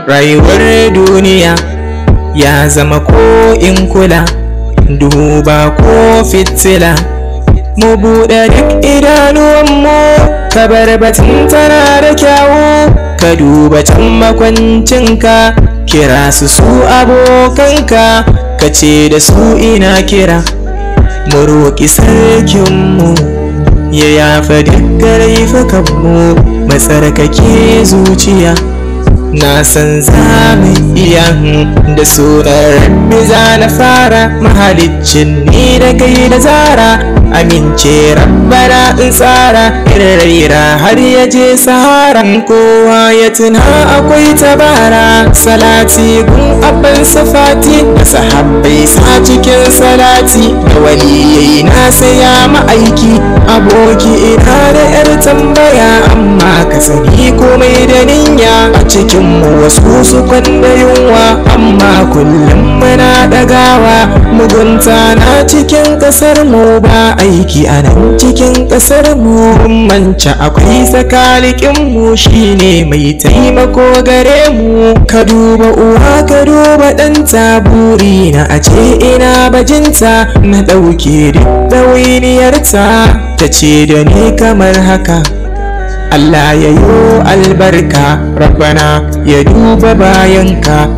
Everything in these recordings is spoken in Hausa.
Rayuwar duniya ya zama ko in kula, duba ko fitila, mu buɗe duk idanuwanmu, ka bar batun tana da kyawu, ka duba can makwancinka, kira su abokanka, ka ce da su ina kira, mu roƙi sarkinmu ya yafa duk laifukanmu, mu tsarkake zuciya. Na san za mu iya da sunan Rabbi za na fara, mahaliccin ni da kai da zara, amince Rabbana in tsara, raira har ya je sahara, kowa ya tuna akwai tabara, salati gun abban safati da sahabbai sa cikin salati, da waliyai na saya ma'aiki, aboki ina da yar tambaya, amma ka sani komai da niyya, a cikin mu wasu su kwanda yunwa, amma kullum muna dagawa, mugunta na cikin kasar mu, ba aiki a nan cikin kasar mu, manca akwai sakalikin mu, shine mai taimako gare mu, ka duba uwa ka duba ɗanta, buri na a ce ina bajinta, na ɗauke duk ɗawainiyarta, ta ce da ni kamar haka: Allah ya yo albarka, Rabbana ya duba bayanka,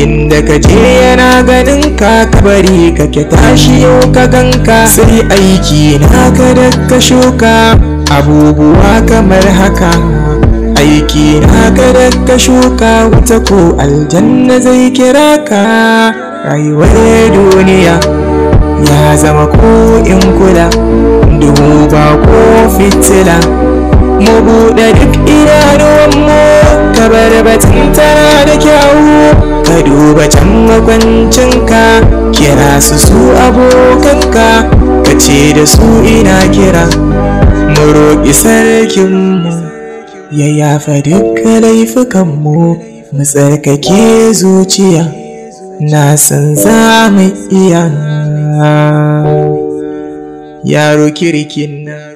inda ka je yana ganinka, ka bari ka ke tashi yau ka ganka, sai aiki naka da ka shuka, abubuwa kamar haka, aiki naka da ka shuka, wuta ko aljanna zai kira ka. Rayuwar duniya ya zama ko in kula, duba ko fitila, mu buɗe duk idanuwanmu, ka bar batun tana da kyawu, ka duba can makwancinka, kira su abokanka, ka ce da su ina kira, mu roƙi sarkinmu ya yafa duk laifukanmu, mu tsarkake zuciya. Na san za mu iya. Yaro kirkin na